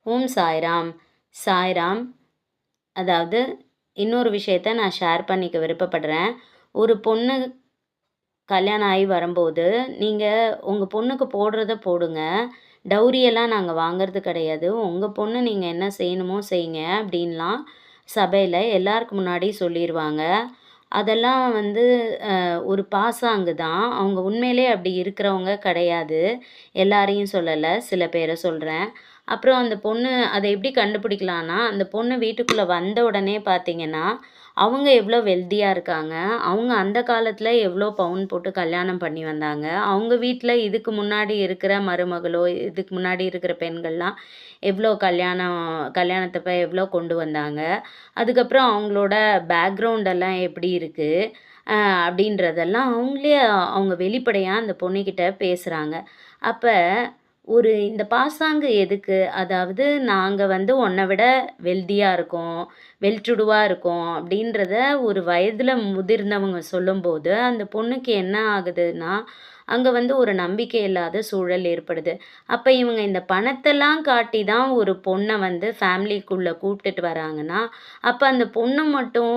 ஓம் சாய்ராம். சாய்ராம். அதாவது இன்னொரு விஷயத்த நான் ஷேர் பண்ணிக்க விருப்பப்படுறேன். ஒரு பொண்ணு கல்யாணம் ஆகி வரும்போது, நீங்கள் உங்கள் பொண்ணுக்கு போடுறத போடுங்க. டவுரியெல்லாம் நாங்கள் வாங்குறது கிடையாது. உங்கள் பொண்ணு நீங்கள் என்ன செய்யணுமோ செய்யுங்க அப்படின்லாம் சபையில எல்லாருக்கு முன்னாடி சொல்லிருவாங்க. அதெல்லாம் வந்து ஒரு பாசாங்கு தான். அவங்க உண்மையிலே அப்படி இருக்கிறவங்க கிடையாது. எல்லாரையும் சொல்லல, சில பேர சொல்றேன். அப்புறம் அந்த பொண்ணு அத எப்படி கண்டுபிடிக்கலான்னா, அந்த பொண்ணு வீட்டுக்குள்ள வந்த உடனே பார்த்தீங்கன்னா, அவங்க எவ்வளோ வெல்தியா இருக்காங்க. அவங்க அந்த காலத்துல எவ்வளோ பவுன் போட்டு கல்யாணம் பண்ணி வந்தாங்க. அவங்க வீட்ல இதுக்கு முன்னாடி இருக்கிற மருமகளோ, இதுக்கு முன்னாடி இருக்கிற பெண்கள்லாம் எவ்வளோ கல்யாணத்தப்ப எவ்வளோ கொண்டு வந்தாங்க. அதுக்கப்புறம் அவங்களோட பேக்ரவுண்ட் எல்லாம் எப்படி இருக்கு? அ அப்படின்றதெல்லாம் அவங்களே அவங்க வெளிப்படையா அந்த பொண்ணுகிட்ட பேசுறாங்க. அப்ப இந்த பாசாங்கு எதுக்கு? அதாவது நாங்க வந்து உன்ன விட வெல்தியா இருக்கோம், வெல் டு டூவா இருக்கோம் அப்படின்றத ஒரு வயதில முதிர்ந்தவங்க சொல்லும்போது, அந்த பொண்ணுக்கு என்ன ஆகுதுன்னா, அங்க வந்து ஒரு நம்பிக்கை இல்லாத சூழல் ஏற்படுது. அப்ப இவங்க இந்த பணத்தெல்லாம் காட்டி தான் ஒரு பொண்ண வந்து ஃபேமிலிக்குள்ள கூப்ட்டுட்டு வராங்கன்னா, அப்ப அந்த பொண்ணு மட்டும்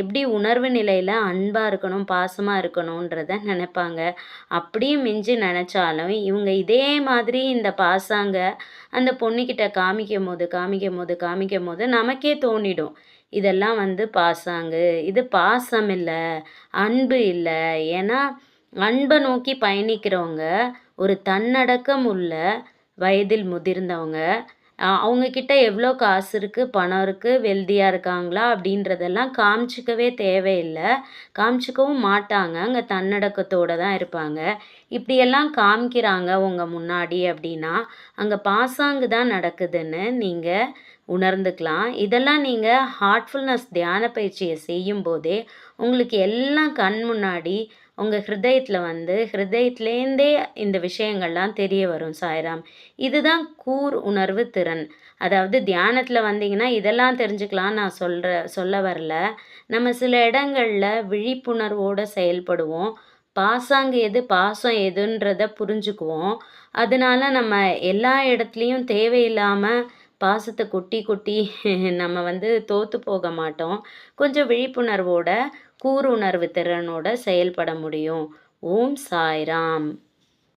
எப்படி உணர்வு நிலையில அன்பா இருக்கணும், பாசமா இருக்கணுன்றத நெனைப்பாங்க. அப்படியும் மிஞ்சி நெனச்சாலும், இவங்க இதே மாதிரி இந்த பாசாங்க அந்த பொண்ணுகிட்ட காமிக்கும்போது நமக்கே தோணிடும். இதெல்லாம் வந்து பாசாங்கு. இது பாசம் இல்ல, அன்பு இல்ல. ஏன்னா, அன்ப நோக்கி பயணிக்கிறவங்க, ஒரு தன்னடக்கம் உள்ள வயதில் முதிர்ந்தவங்க. அவங்க கிட்ட எவ்வளோ காசு இருக்கு, பணம் இருக்கு, வெல்தியா இருக்காங்களா அப்படின்றதெல்லாம் காமிச்சுக்கவே தேவையில்ல. காமிச்சுக்கவும் மாட்டாங்க. அங்க தன்னடக்கத்தோட தான் இருப்பாங்க. இப்படியெல்லாம் காமிக்கிறாங்க உங்க முன்னாடி அப்படின்னா, அங்க பாசாங்கு தான் நடக்குதுன்னு நீங்க உணர்ந்துக்கலாம். இதெல்லாம் நீங்க ஹார்ட்ஃபுல்னஸ் தியான பயிற்சிய செய்யும்போதே, உங்களுக்கு எல்லாம் கண் முன்னாடி உங்க ஹிருதயத்தில வந்து ஹிருதயத்திலேருந்தே இந்த விஷயங்கள்லாம் தெரிய வரும் சாய்ராம். இதுதான் உணர்வு திறன். அதாவது தியானத்தில வந்தீங்கன்னா, இதெல்லாம் தெரிஞ்சுக்கலான்னு நான் சொல்ல வரல. நம்ம சில இடங்கள்ல விழிப்புணர்வோட செயல்படுவோம். பாசாங்கு எது, பாசம் எதுன்றத புரிஞ்சுக்குவோம். அதனால நம்ம எல்லா இடத்துலயும் தேவையில்லாம பாசத்த கொட்டி கொட்டி நம்ம வந்து தோத்து போக மாட்டோம். கொஞ்சம் விழிப்புணர்வோட, உணர்வு திறனோட செயல்பட முடியும். ஓம் சாய்ராம்.